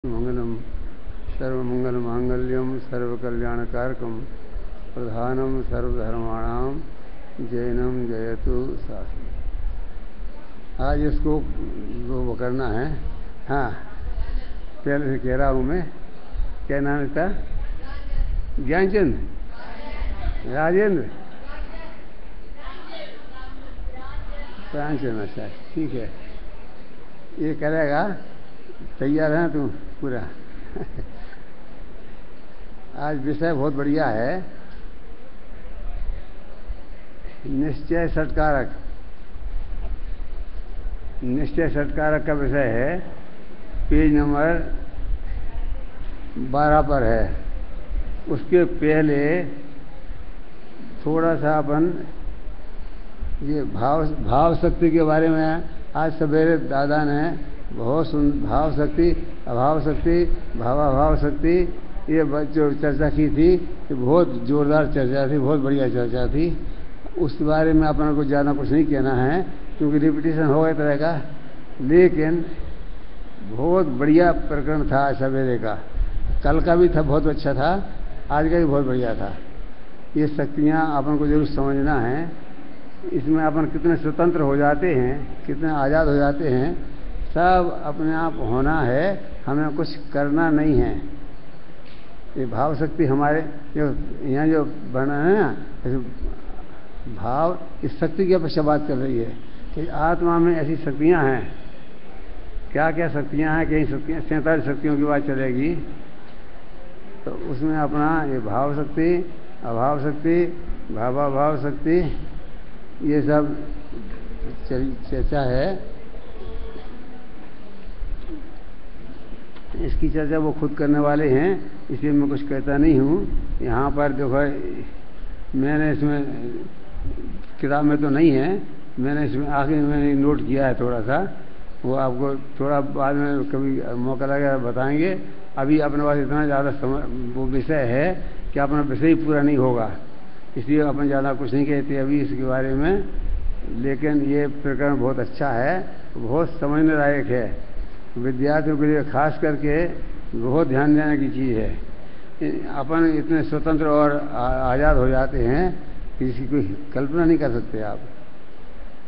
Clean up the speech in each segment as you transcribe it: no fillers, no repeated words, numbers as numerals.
मंगलम सर्वमंगलमांगल्यम सर्वकल्याणकारकम प्रधानम सर्वधर्माणाम जैनम जयतु शास्त्रम। आज इसको वो करना है। हाँ, पहले से कह रहा हूँ मैं। क्या नाम इसका? ज्ञानचंद, राजेंद्र, प्राणचंद। अच्छा, ठीक है, ये करेगा। तैयार है तू पूरा? आज विषय बहुत बढ़िया है, निश्चय षटकारक। निश्चय षटकारक का विषय है, पेज नंबर 12 पर है। उसके पहले थोड़ा सा अपन ये भाव शक्ति के बारे में आज सवेरे दादा ने बहुत भाव शक्ति, अभाव शक्ति, भावाभाव शक्ति, ये जो चर्चा की थी, ये बहुत जोरदार चर्चा थी, बहुत बढ़िया चर्चा थी। उस बारे में अपन को ज़्यादा कुछ नहीं कहना है क्योंकि रिपीटिशन हो गया तरह का, लेकिन बहुत बढ़िया प्रकरण था आज सवेरे का। कल का भी था, बहुत अच्छा था। आज का भी बहुत बढ़िया था। ये शक्तियाँ अपन को जरूर समझना है। इसमें अपन कितने स्वतंत्र हो जाते हैं, कितने आज़ाद हो जाते हैं, सब अपने आप होना है, हमें कुछ करना नहीं है। ये भाव शक्ति हमारे जो यहाँ जो बना है ना, भाव, इस शक्ति की अपेक्षा बात कर रही है कि आत्मा में ऐसी शक्तियाँ हैं। क्या क्या शक्तियाँ हैं? कई शक्तियाँ, 47 शक्तियों की बात चलेगी। तो उसमें अपना ये भाव शक्ति, अभाव शक्ति, भावाभाव शक्ति, ये सब चर्चा है। इसकी चर्चा वो खुद करने वाले हैं, इसलिए मैं कुछ कहता नहीं हूँ। यहाँ पर देखो, मैंने इसमें किताब में तो नहीं है, मैंने इसमें आखिर मैंने नोट किया है थोड़ा सा। वो आपको थोड़ा बाद में कभी मौका लगेगा बताएंगे। अभी अपने पास इतना ज़्यादा वो विषय है कि अपना विषय ही पूरा नहीं होगा, इसलिए अपन ज़्यादा कुछ नहीं कहते अभी इसके बारे में। लेकिन ये प्रकरण बहुत अच्छा है, बहुत समझने लायक है। विद्यार्थियों के लिए खास करके बहुत ध्यान देने की चीज़ है। अपन इतने स्वतंत्र और आज़ाद हो जाते हैं कि इसकी कोई कल्पना नहीं कर सकते आप।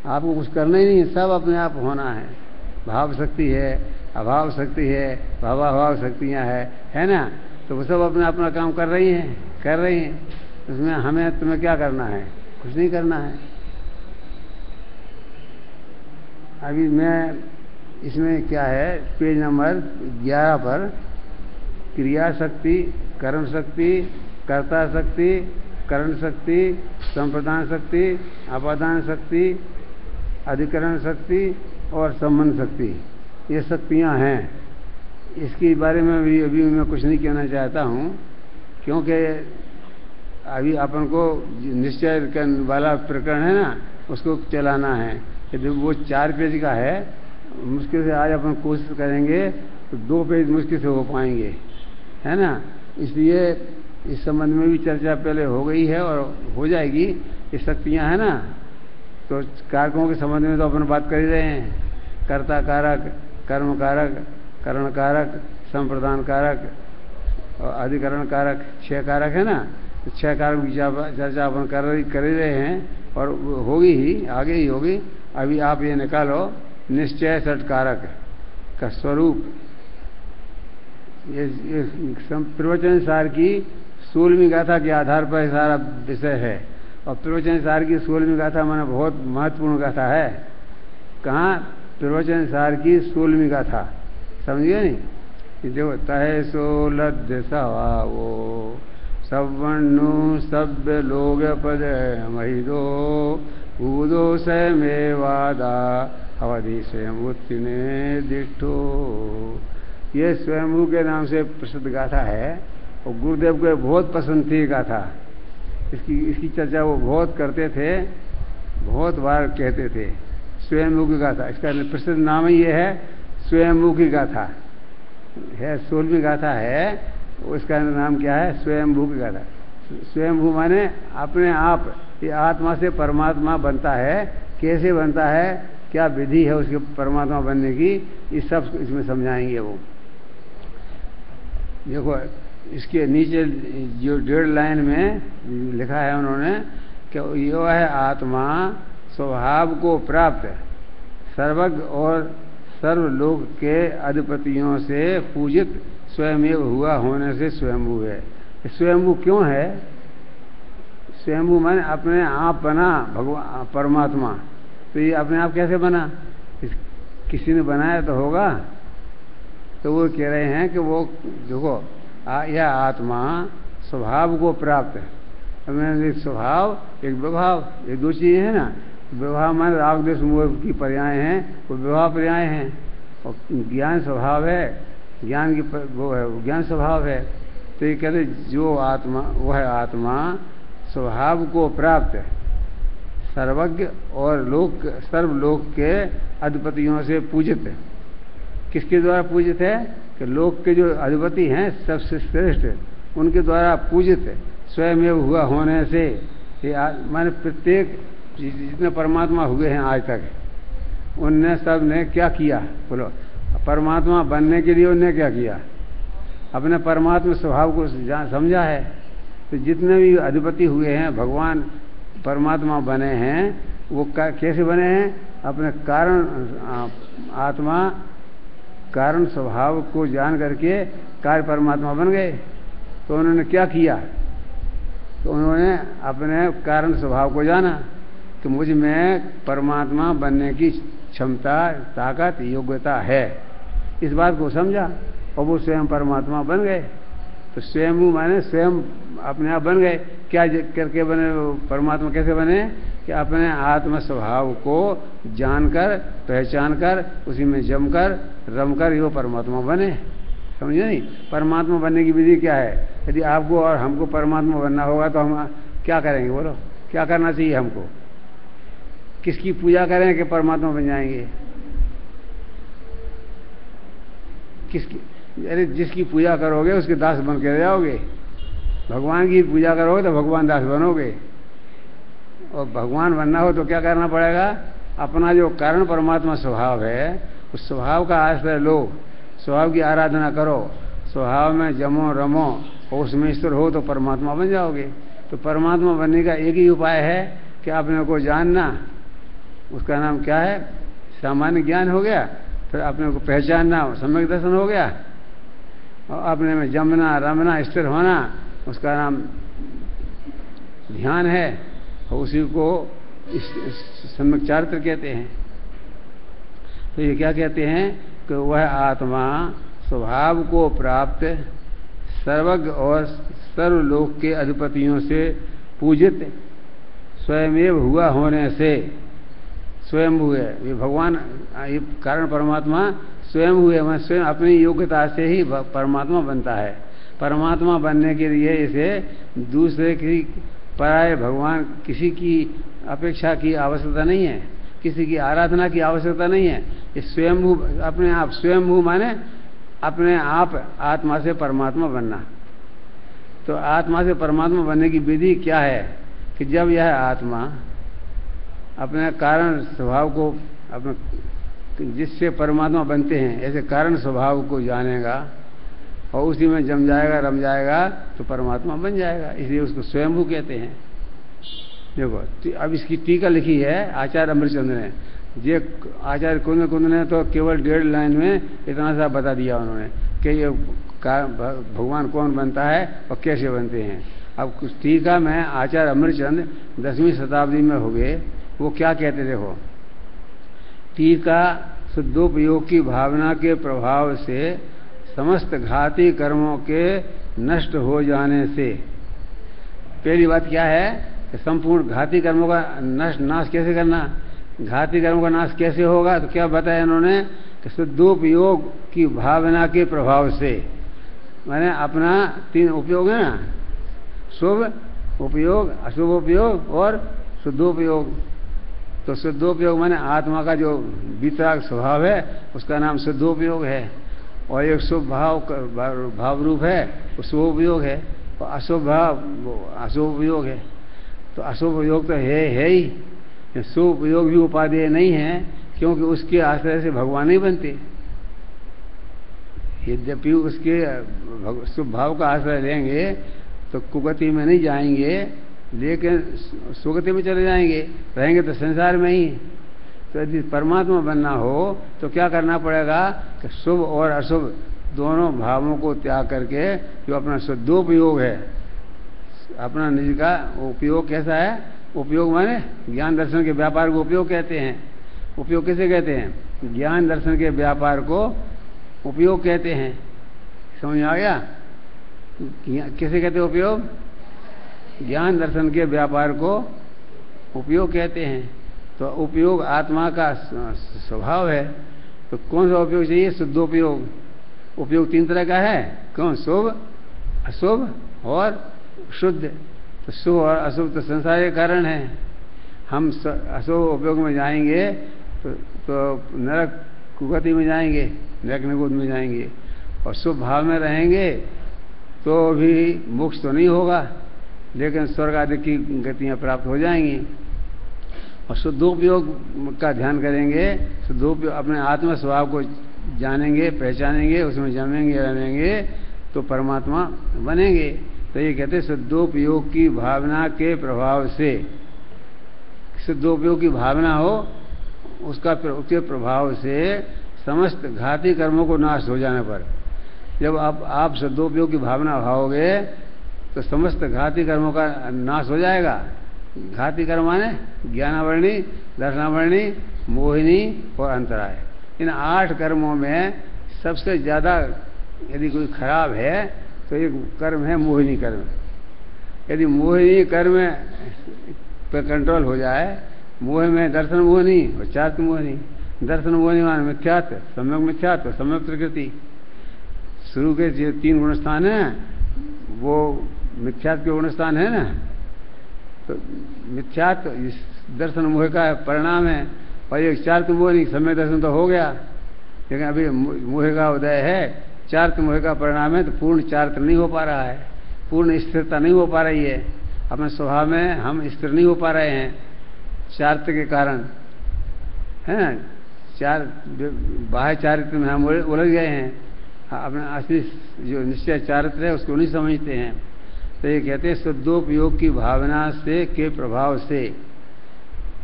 आपको कुछ करना ही नहीं है, सब अपने आप होना है। भाव शक्ति है, अभाव शक्ति है, भावाभाव शक्तियाँ है ना। तो वो सब अपने अपना काम कर रही हैं। उसमें हमें तुम्हें क्या करना है? कुछ नहीं करना है। अभी मैं इसमें क्या है, पेज नंबर 11 पर क्रिया शक्ति, कर्म शक्ति, कर्ता शक्ति, करण शक्ति, संप्रदान शक्ति, अपादान शक्ति, अधिकरण शक्ति और संबंध शक्ति, ये शक्तियाँ हैं। इसके बारे में भी अभी मैं कुछ नहीं कहना चाहता हूँ, क्योंकि अभी अपन को निश्चय वाला प्रकरण है ना, उसको चलाना है। यदि वो 4 पेज का है, मुश्किल से आज अपन कोशिश करेंगे तो 2 पेज मुश्किल से हो पाएंगे, है ना। इसलिए इस संबंध में भी चर्चा पहले हो गई है और हो जाएगी। ये शक्तियाँ हैं ना, तो कारकों के संबंध में तो अपन बात कर ही रहे हैं। कर्ता कारक, कर्म कारक, करण कारक, संप्रदान कारक और अधिकरण कारक, 6 कारक है ना। तो 6 कारक की चर्चा अपन कर ही रहे हैं और होगी ही, आगे ही होगी। अभी आप ये निकालो, निश्चय षटकारक का स्वरूप। ये प्रवचन सार की 16वीं गाथा के आधार पर सारा विषय है। और प्रवचन सार की 16वीं गाथा माने बहुत महत्वपूर्ण गाथा है। कहाँ? प्रवचन सार की 16वीं गाथा, समझिए नहीं। जो तहे सो लद्य सवावो सवण्णु सभ्य लोग पद महिदो उदो से मेवादा अवधि स्वयं उत्तीने दिठो। ये स्वयंभू के नाम से प्रसिद्ध गाथा है और गुरुदेव को बहुत पसंद थी गाथा। इसकी चर्चा वो बहुत करते थे, बहुत बार कहते थे। स्वयंभू की गाथा, इसका प्रसिद्ध नाम ही ये है, स्वयंभू की गाथा है। 16वीं गाथा है, उसका नाम क्या है? स्वयंभू की गाथा। स्वयंभू माने अपने आप, ये आत्मा से परमात्मा बनता है। कैसे बनता है, क्या विधि है उसके परमात्मा बनने की, ये सब इसमें समझाएंगे वो। देखो इसके नीचे जो 1.5 लाइन में लिखा है उन्होंने कि यो है आत्मा स्वभाव को प्राप्त सर्वज्ञ और सर्वलोक के अधिपतियों से पूजित स्वयमेव हुआ होने से स्वयंभू है। स्वयंभू क्यों है? स्वयंभू माने अपने आप बना भगवान परमात्मा। तो ये अपने आप कैसे बना? किसी ने बनाया तो होगा। तो वो कह रहे हैं कि वो देखो यह आत्मा स्वभाव को प्राप्त है। एक स्वभाव एक विभाव, ये दो चीजें हैं ना। विभाव माने राग द्वेष मोह की पर्याय हैं, वो विभाव पर्याय हैं। और ज्ञान स्वभाव है, ज्ञान की वो है, ज्ञान स्वभाव है। तो ये कहते जो आत्मा वह आत्मा स्वभाव को प्राप्त सर्वज्ञ और सर्वलोक के अधिपतियों से पूजित। किसके द्वारा पूजित है? कि लोक के जो अधिपति हैं सबसे श्रेष्ठ उनके द्वारा पूजित स्वयमेव हुआ होने से। ये माने प्रत्येक जितने परमात्मा हुए हैं आज तक उनने सब ने क्या किया? बोलो, परमात्मा बनने के लिए उनने क्या किया? अपने परमात्मा स्वभाव को समझा है। तो जितने भी अधिपति हुए हैं भगवान परमात्मा बने हैं वो कैसे बने हैं? अपने कारण आत्मा कारण स्वभाव को जान करके कार्य परमात्मा बन गए। तो उन्होंने क्या किया? तो उन्होंने अपने कारण स्वभाव को जाना कि मुझ में परमात्मा बनने की क्षमता ताकत योग्यता है। इस बात को समझा और वो स्वयं परमात्मा बन गए। तो स्वयं माने स्वयं अपने आप बन गए। क्या करके बने परमात्मा? कैसे बने? कि अपने आत्म स्वभाव को जानकर पहचान कर उसी में जमकर रमकर वो परमात्मा बने। समझे नहीं? परमात्मा बनने की विधि क्या है? यदि आपको और हमको परमात्मा बनना होगा तो हम क्या करेंगे? बोलो, क्या करना चाहिए हमको? किसकी पूजा करें कि परमात्मा बन जाएंगे? किसकी? अरे जिसकी पूजा करोगे उसके दास बन के रह जाओगे। भगवान की पूजा करोगे तो भगवान दास बनोगे। और भगवान बनना हो तो क्या करना पड़ेगा? अपना जो कारण परमात्मा स्वभाव है उस स्वभाव का आश्रय लो, स्वभाव की आराधना करो, स्वभाव में जमो रमो और उसमें ईश्वर हो तो परमात्मा बन जाओगे। तो परमात्मा बनने का एक ही उपाय है कि अपने को जानना। उसका नाम क्या है? सामान्य ज्ञान हो गया। फिर अपने को पहचानना, सम्यक दर्शन हो गया। और अपने में जमना रमना स्थिर होना उसका नाम ध्यान है। और उसी को सम्यक चारित्र कहते हैं। तो ये क्या कहते हैं कि वह आत्मा स्वभाव को प्राप्त सर्वज्ञ और सर्वलोक के अधिपतियों से पूजित स्वयमेव हुआ होने से स्वयं हुए। ये भगवान ये कारण परमात्मा स्वयं हुए। मैं स्वयं अपनी योग्यता से ही परमात्मा बनता है। परमात्मा बनने के लिए इसे दूसरे की पराये भगवान किसी की अपेक्षा की आवश्यकता नहीं है, किसी की आराधना की आवश्यकता नहीं है। ये स्वयंभू अपने आप स्वयंभू माने अपने आप आत्मा से परमात्मा बनना। तो आत्मा से परमात्मा बनने की विधि क्या है? कि जब यह आत्मा अपने कारण स्वभाव को अपने जिससे परमात्मा बनते हैं ऐसे कारण स्वभाव को जानेगा और उसी में जम जाएगा रम जाएगा तो परमात्मा बन जाएगा। इसलिए उसको स्वयंभू कहते हैं। देखो अब इसकी टीका लिखी है आचार्य अमृतचंद्र ने। ये आचार्य कुंद ने तो केवल 1.5 लाइन में इतना सा बता दिया उन्होंने कि ये भगवान कौन बनता है और कैसे बनते हैं। अब कुछ टीका में आचार्य अमृतचंद 10वीं शताब्दी में हो गए। वो क्या कहते? देखो, टीका शुद्धोपयोग की भावना के प्रभाव से समस्त घाती कर्मों के नष्ट हो जाने से। पहली बात क्या है कि संपूर्ण घाती कर्मों का नाश कैसे करना? घाती कर्मों का नाश कैसे होगा? तो क्या बताया इन्होंने कि शुद्धोपयोग की भावना के प्रभाव से। मैंने अपना 3 उपयोग है ना, शुभ उपयोग, अशुभ उपयोग और शुद्धोपयोग। तो शुद्धोपयोग माने आत्मा का जो वितराग स्वभाव है उसका नाम शुद्धोपयोग है। और एक शुभ भाव रूप है वो शुभोपयोग है। और अशुभ भाव अशुभ उपयोग है। तो अशुभ उपयोग तो है ही। शुभ उपयोग भी उपादेय नहीं है क्योंकि उसके आश्रय से भगवान नहीं बनते। यद्यपि उसके शुभ भाव का आश्रय लेंगे तो कुगति में नहीं जाएंगे, लेकिन सुगति में चले जाएंगे, रहेंगे तो संसार में ही। तो यदि परमात्मा बनना हो तो क्या करना पड़ेगा कि शुभ और अशुभ दोनों भावों को त्याग करके जो अपना शुद्धोपयोग है, अपना निज का उपयोग कैसा है, उपयोग माने ज्ञान दर्शन के व्यापार को उपयोग कहते हैं। उपयोग किसे कहते हैं? ज्ञान दर्शन के व्यापार को उपयोग कहते हैं। समझ आ गया? किसे कहते हैं उपयोग? ज्ञान दर्शन के व्यापार को उपयोग कहते हैं। तो उपयोग आत्मा का स्वभाव है। तो कौन सा उपयोग चाहिए? शुद्धोपयोग। उपयोग 3 तरह का है। कौन? शुभ, अशुभ और शुद्ध। तो शुभ और अशुभ तो संसार के कारण है। हम अशुभ उपयोग में जाएंगे तो नरक कुगति में जाएंगे, नरक निगुद में जाएंगे। और शुभ भाव में रहेंगे तो भी मोक्ष तो नहीं होगा, लेकिन स्वर्ग आदि की गतियां प्राप्त हो जाएंगी। और शुद्धोपयोग का ध्यान करेंगे, शुद्धोपयोग अपने आत्म स्वभाव को जानेंगे, पहचानेंगे, उसमें जमेंगे, रहेंगे तो परमात्मा बनेंगे। तो ये कहते हैं शुद्धोपयोग की भावना के प्रभाव से, शुद्धोपयोग की भावना हो उसके प्रभाव से समस्त घाती कर्मों को नाश हो जाने पर, जब आप शुद्धोपयोग की भावना भाओगे तो समस्त घाती कर्मों का नाश हो जाएगा। घाती कर्म माने ज्ञानावरणी, दर्शनावरणी, मोहिनी और अंतराय। इन 8 कर्मों में सबसे ज्यादा यदि कोई खराब है तो एक कर्म है मोहिनी कर्म। यदि मोहिनी कर्म पे कंट्रोल हो जाए, मोह में दर्शन मोहिनी और चार्त मोहिनी। दर्शन मोहिनी माने मिथ्यात्व, सम्यक मिथ्यात्व, सम्यक प्रकृति। शुरू के जो 3 गुण स्थान है वो मिथ्यात्व के गुण स्थान है ना। तो मिथ्यात्व दर्शन मोह का परिणाम है। और एक चार्त मोहिनी, सम्यक दर्शन तो हो गया, लेकिन अभी मोह का उदय है। चार्त मोह का परिणाम है तो पूर्ण चार्त नहीं हो पा रहा है, पूर्ण स्थिरता नहीं हो पा रही है। अपने स्वभाव में हम स्थिर नहीं हो पा रहे हैं चार्त के कारण, है ना। बाह्य चारित्र में हम उलझ गए हैं, अपना असली जो निश्चय चारित्र है उसको नहीं समझते हैं। तो ये कहते हैं शुद्धोपयोग की भावना से के प्रभाव से।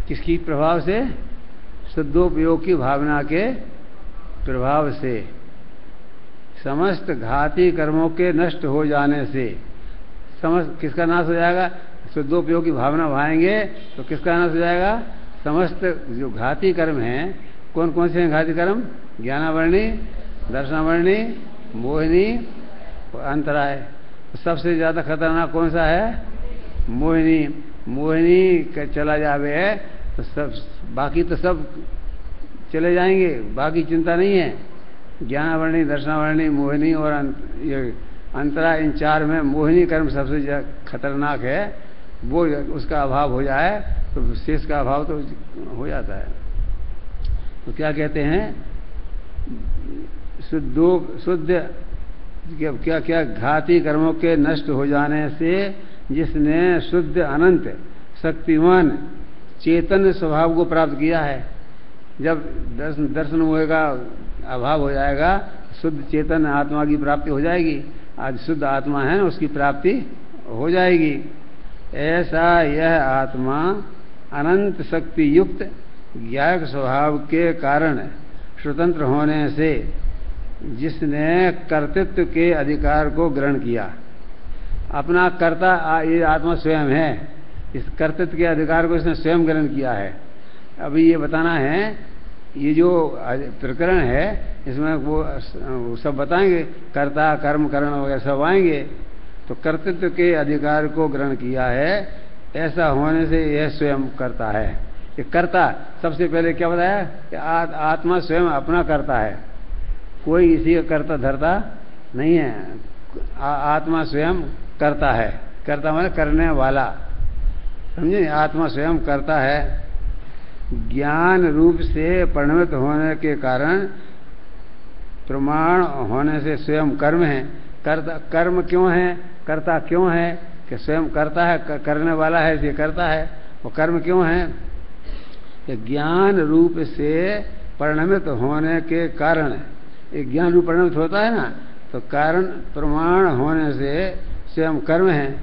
किसकी प्रभाव से? शुद्धोपयोग की भावना के प्रभाव से समस्त घाती कर्मों के नष्ट हो जाने से। समस्त किसका नाश हो जाएगा? शुद्धोपयोग की भावना भाएंगे तो किसका नाश हो जाएगा? समस्त जो घाती कर्म हैं। कौन कौन से हैं घाती कर्म? ज्ञानावरणी, दर्शनावरणी, मोहिनी और अंतराय। तो सबसे ज्यादा खतरनाक कौन सा है? मोहिनी। मोहिनी का चला जावे है तो सब, बाकी तो सब चले जाएंगे, बाकी चिंता नहीं है। ज्ञानावरणी, दर्शनावरणी, मोहिनी और ये अंतराय, इन 4 में मोहिनी कर्म सबसे खतरनाक है। वो उसका अभाव हो जाए तो शेष का अभाव तो हो जाता है। तो क्या कहते हैं? शुद्ध क्या क्या घाती कर्मों के नष्ट हो जाने से जिसने शुद्ध अनंत शक्तिमान चेतन स्वभाव को प्राप्त किया है। जब दर्शन मोह का अभाव हो जाएगा, शुद्ध चेतन आत्मा की प्राप्ति हो जाएगी। आज शुद्ध आत्मा है ना, उसकी प्राप्ति हो जाएगी। ऐसा यह आत्मा अनंत शक्ति युक्त ज्ञायक स्वभाव के कारण स्वतंत्र होने से जिसने कर्तृत्व के अधिकार को ग्रहण किया, अपना कर्ता ये आत्मा स्वयं है, इस कर्तृत्व के अधिकार को इसने स्वयं ग्रहण किया है। अभी ये बताना है, ये जो प्रकरण है इसमें वो सब बताएंगे, कर्ता, कर्म, करण वगैरह सब आएंगे। तो कर्तृत्व के अधिकार को ग्रहण किया है, ऐसा होने से यह स्वयं करता है। ये कर्ता सबसे पहले क्या बताया कि आत्मा स्वयं अपना करता है, कोई इसी का कर्ता धरता नहीं है। आत्मा स्वयं करता है। कर्ता माने करने वाला, समझे? आत्मा स्वयं करता है। ज्ञान रूप से परिणमित होने के कारण प्रमाण होने से स्वयं कर्म है। कर्म क्यों है? कर्ता क्यों है? कि स्वयं करता है, करने वाला है इसलिए करता है। वो कर्म क्यों है? कि ज्ञान रूप से परिणमित होने के कारण एक ज्ञान रूप परिणमित होता है ना, तो कारण प्रमाण होने से स्वयं कर्म है,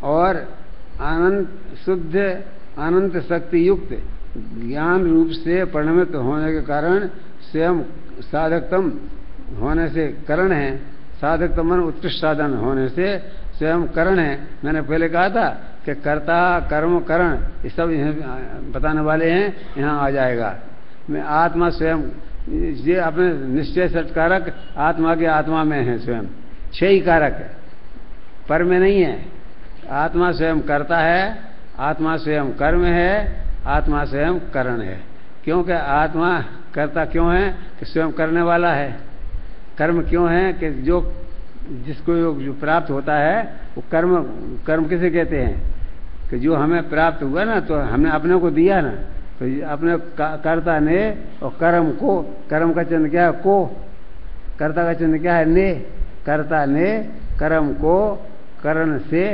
और अनंत शुद्ध अनंत शक्ति युक्त ज्ञान रूप से परिणमित होने के कारण स्वयं साधकतम होने से करण है। साधकतम मन उत्कृष्ट साधन होने से स्वयं करण है। मैंने पहले कहा था कि कर्ता कर्म करण ये सब बताने वाले हैं, यहाँ आ जाएगा। मैं आत्मा स्वयं ये अपने निश्चय सत्कारक आत्मा के आत्मा में है, स्वयं 6 ही कारक है, पर में नहीं है। आत्मा स्वयं करता है, आत्मा स्वयं कर्म है, आत्मा स्वयं करण है। क्योंकि आत्मा करता क्यों है कि स्वयं करने वाला है। कर्म क्यों है कि जो जिसको जो प्राप्त होता है वो कर्म किसे कहते हैं कि जो हमें प्राप्त हुआ ना, तो हमने अपने को दिया ना, तो अपने कर्ता ने और कर्म को, कर्म का चिन्ह क्या है को, कर्ता का चिन्ह क्या है ने, कर्ता ने कर्म को करण से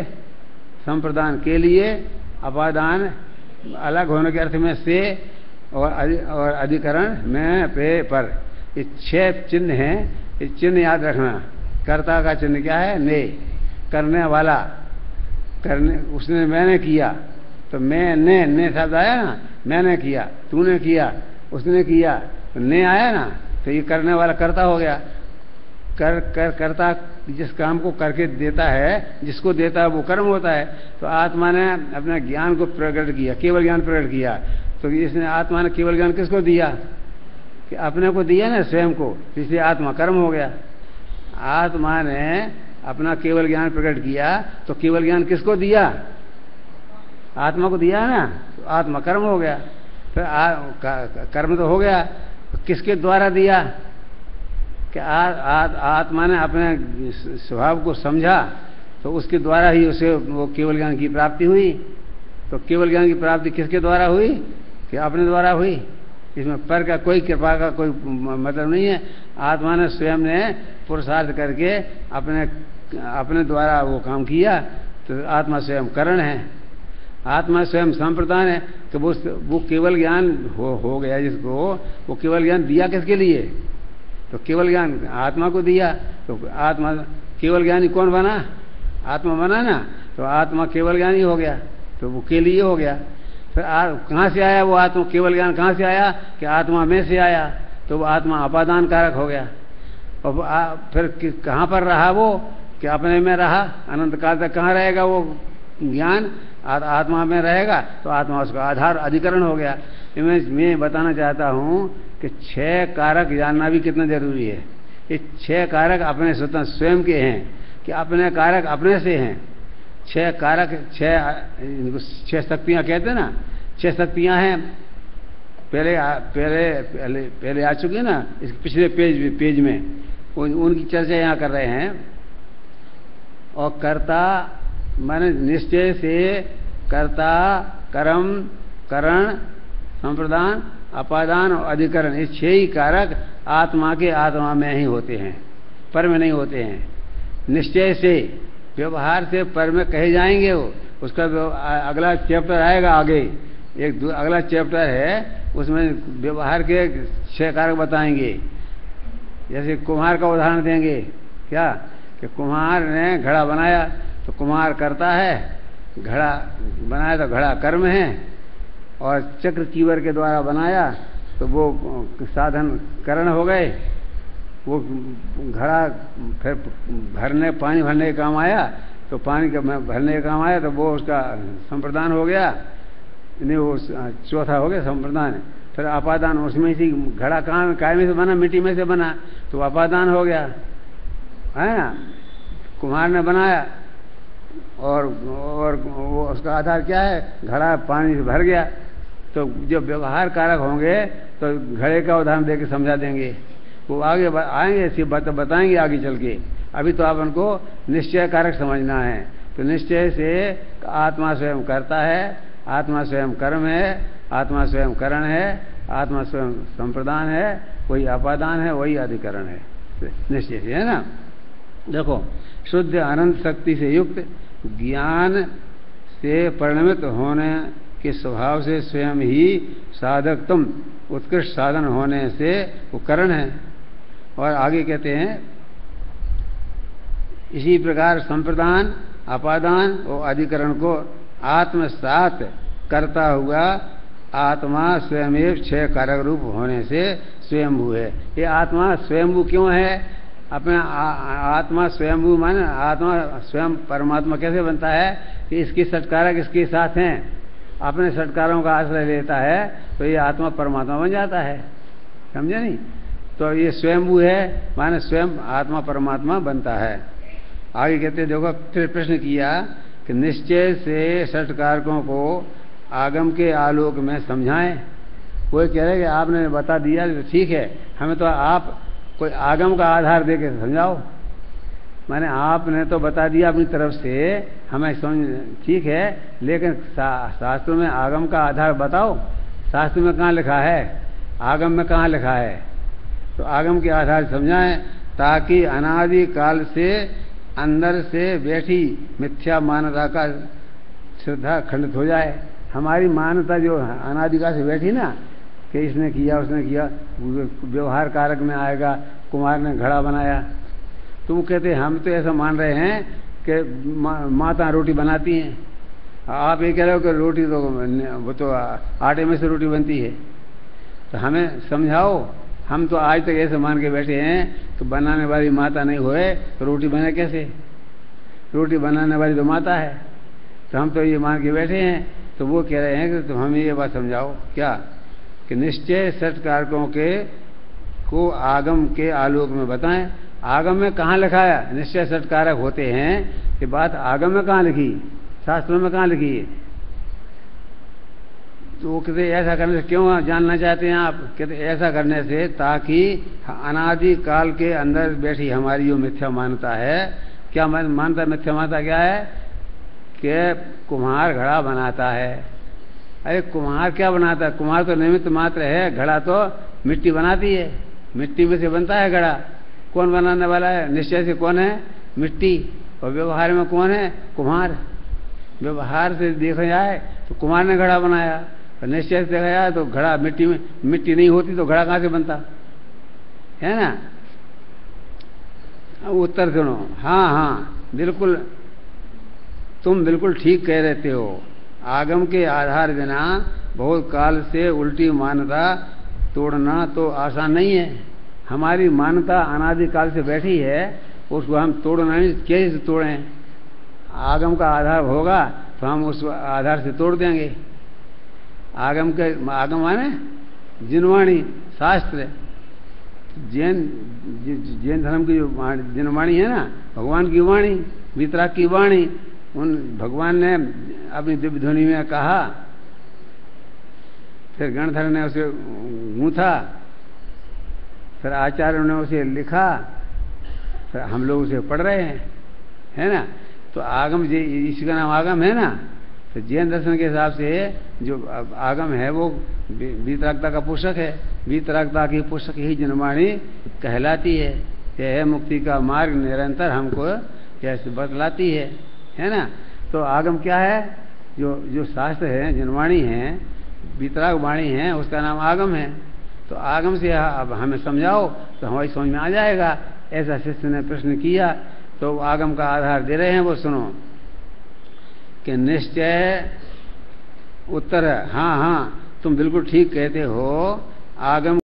संप्रदान के लिए अपादान अलग होने के अर्थ में से और अधिकरण में पे पर, ये 6 चिन्ह हैं। ये चिन्ह याद रखना। कर्ता का चिन्ह क्या है ने, करने वाला, करने उसने मैंने किया, तो मैंने ने शब्द आया ना, मैंने किया, तूने किया, उसने किया, तो ने आया ना, तो ये करने वाला कर्ता हो गया। कर्ता जिस काम को करके देता है, जिसको देता है वो कर्म होता है। तो आत्मा ने अपने ज्ञान को प्रकट किया, केवल ज्ञान प्रकट किया, तो इसने आत्मा ने केवल ज्ञान किसको दिया कि अपने को दिया ना, स्वयं को, इसलिए आत्मा कर्म हो गया। आत्मा ने अपना केवल ज्ञान प्रकट किया, तो केवल ज्ञान किसको दिया, आत्मा को दिया ना, तो आत्मा कर्म हो गया। फिर कर्म तो हो गया, किसके द्वारा दिया कि आत्मा ने अपने स्वभाव को समझा, तो उसके द्वारा ही उसे वो केवल ज्ञान की प्राप्ति हुई। तो केवल ज्ञान की प्राप्ति किसके द्वारा हुई कि अपने द्वारा हुई। इसमें पर का कोई कृपा का कोई मतलब नहीं है। आत्मा ने स्वयं ने पुरुषार्थ करके अपने द्वारा वो काम किया, तो आत्मा स्वयं करण है। आत्मा स्वयं संप्रदान है कि वो केवल ज्ञान हो गया जिसको, वो केवल ज्ञान दिया किसके लिए, तो केवल ज्ञान आत्मा को दिया। तो आत्मा केवल ज्ञानी कौन बना, आत्मा बना ना, तो आत्मा केवल ज्ञानी हो गया, तो वो के लिए हो गया। फिर कहाँ से आया वो आत्मा, केवल ज्ञान कहाँ से आया कि आत्मा में से आया, तो वो आत्मा अपादान कारक हो गया। और फिर कहाँ पर रहा वो कि अपने में रहा, अनंत काल तक कहाँ रहेगा वो ज्ञान, आत्मा में रहेगा, तो आत्मा उसका आधार अधिकरण हो गया। मैं बताना चाहता हूँ कि 6 कारक जानना भी कितना जरूरी है। ये 6 कारक अपने स्वतः स्वयं के हैं कि अपने कारक अपने से हैं। 6 कारक, 6 शक्तियाँ कहते हैं ना, 6 शक्तियाँ हैं। पहले आ चुकी है ना, इस पिछले पेज में उनकी चर्चा यहाँ कर रहे हैं। और कर्ता माने निश्चय से कर्ता, कर्म, करण, संप्रदान, अपादान और अधिकरण, ये 6 ही कारक आत्मा के आत्मा में ही होते हैं, पर में नहीं होते हैं। निश्चय से, व्यवहार से पर में कहे जाएंगे वो, उसका अगला चैप्टर आएगा आगे, एक अगला चैप्टर है, उसमें व्यवहार के 6 कारक बताएंगे। जैसे कुम्हार का उदाहरण देंगे क्या कि कुम्हार ने घड़ा बनाया, तो कुम्हार करता है, घड़ा बनाया तो घड़ा कर्म है, और चक्र चीवर के द्वारा बनाया तो वो साधन करण हो गए। वो घड़ा फिर पानी भरने का काम आया, तो पानी का भरने का काम आया, तो वो उसका संप्रदान हो गया, नहीं वो चौथा हो गया संप्रदान। फिर अपादान, उसमें से घड़ा कहाँ काय में से बना, मिट्टी में से बना, तो अपादान हो गया, है ना। कुम्हार ने बनाया और वो उसका आधार क्या है, घड़ा पानी से भर गया। तो जब व्यवहार कारक होंगे तो घड़े का उदाहरण देके समझा देंगे, वो आगे आएंगे, ऐसी बात बताएंगे आगे चल के। अभी तो आप उनको निश्चय कारक समझना है। तो निश्चय से आत्मा स्वयं करता है, आत्मा स्वयं कर्म है, आत्मा स्वयं करण है, आत्मा स्वयं संप्रदान है, वही अपादान है, वही अधिकरण है, निश्चय से, है ना। देखो, शुद्ध अनंत शक्ति से युक्त ज्ञान से परिणमित होने के स्वभाव से स्वयं ही साधकतम उत्कृष्ट साधन होने से वो करण है। और आगे कहते हैं इसी प्रकार संप्रदान, अपादान और अधिकरण को आत्मसात करता हुआ आत्मा स्वयं क्षय कारक रूप होने से स्वयंभू है। ये आत्मा स्वयंभू क्यों है? अपना आत्मा स्वयंभू माने आत्मा स्वयं परमात्मा कैसे बनता है कि इसकी षटकारक इसके साथ हैं, अपने षटकारों का आश्रय लेता है तो ये आत्मा परमात्मा बन जाता है। समझे नहीं? तो ये स्वयंभू है माने स्वयं आत्मा परमात्मा बनता है। आगे कहते देखो फिर प्रश्न किया कि निश्चय से षटकारकों को आगम के आलोक में समझाएं। कोई कह रहे कि आपने बता दिया तो ठीक है, हमें तो आप कोई आगम का आधार दे के समझाओ। माने आपने तो बता दिया अपनी तरफ से, हमें समझ ठीक है, लेकिन शास्त्रों में आगम का आधार बताओ। शास्त्र में कहाँ लिखा है, आगम में कहाँ लिखा है? तो आगम के आधार समझाएं ताकि अनादि काल से अंदर से बैठी मिथ्या मान्यता का श्रद्धा खंडित हो जाए। हमारी मान्यता जो अनादिकाल से बैठी ना कि इसने किया उसने किया, व्यवहार कारक में आएगा, कुमार ने घड़ा बनाया। तुम कहते हम तो ऐसा मान रहे हैं कि माता रोटी बनाती हैं, आप ये कह रहे हो कि रोटी तो वो तो आटे में से रोटी बनती है। तो हमें समझाओ। हम तो आज तक ऐसे मान के बैठे हैं कि बनाने वाली माता नहीं होए तो रोटी बने कैसे? रोटी बनाने वाली तो माता है। तो हम तो ये मान के बैठे हैं। तो वो कह रहे हैं कि तुम हमें ये बात समझाओ क्या कि निश्चय षटकारकों के को आगम के आलोक में बताएं। आगम में कहाँ लिखा है निश्चय षटकारक होते हैं? ये बात आगम में कहाँ लिखी, शास्त्रों में कहाँ लिखी है? तो वो कहते ऐसा करने से क्यों जानना चाहते हैं आप? कहते ऐसा करने से ताकि अनादि काल के अंदर बैठी हमारी जो मिथ्या मान्यता है, क्या मानता मिथ्या मान्यता क्या है कि कुम्हार घड़ा बनाता है। अरे कुम्हार क्या बनाता है? कुम्हार तो निमित्त मात्र है, घड़ा तो मिट्टी बनाती है, मिट्टी में से बनता है घड़ा। कौन बनाने वाला है? निश्चय से कौन है? मिट्टी। और व्यवहार में कौन है? कुम्हार। व्यवहार से देखा जाए तो कुम्हार ने घड़ा बनाया, और निश्चय से देखा जाए तो घड़ा मिट्टी में, मिट्टी नहीं होती तो घड़ा कहाँ से बनता है ना? उत्तर सुनो। हाँ हाँ बिल्कुल, तुम बिल्कुल ठीक कह रहते हो। आगम के आधार बिना बहुत काल से उल्टी मान्यता तोड़ना तो आसान नहीं है। हमारी मान्यता अनादि काल से बैठी है, उसको हम तोड़ना नहीं, कैसे तोड़ें? आगम का आधार होगा तो हम उस आधार से तोड़ देंगे। आगम माने जिनवाणी, शास्त्र। जैन धर्म की जो जिनवाणी है ना, भगवान की वाणी, वितराग की वाणी, उन भगवान ने अपनी दिव्य ध्वनि में कहा, फिर गणधर ने उसे गूंथा, फिर आचार्यों ने उसे लिखा, फिर हम लोग उसे पढ़ रहे हैं, है ना? तो आगम, इसका नाम आगम है ना। तो जैन दर्शन के हिसाब से जो आगम है वो वीतरागता का पुस्तक है। वीतरागता की पुस्तक ही जनवाणी कहलाती है। यह मुक्ति का मार्ग निरंतर हमको कैसे बतलाती है ना? तो आगम क्या है? जो शास्त्र है, जनवाणी है, वीतराग वाणी है, उसका नाम आगम है। तो आगम से अब हमें समझाओ तो हमारी समझ में आ जाएगा। ऐसा शिष्य ने प्रश्न किया तो आगम का आधार दे रहे हैं, वो सुनो कि निश्चय उत्तर है। हाँ हाँ तुम बिल्कुल ठीक कहते हो। आगम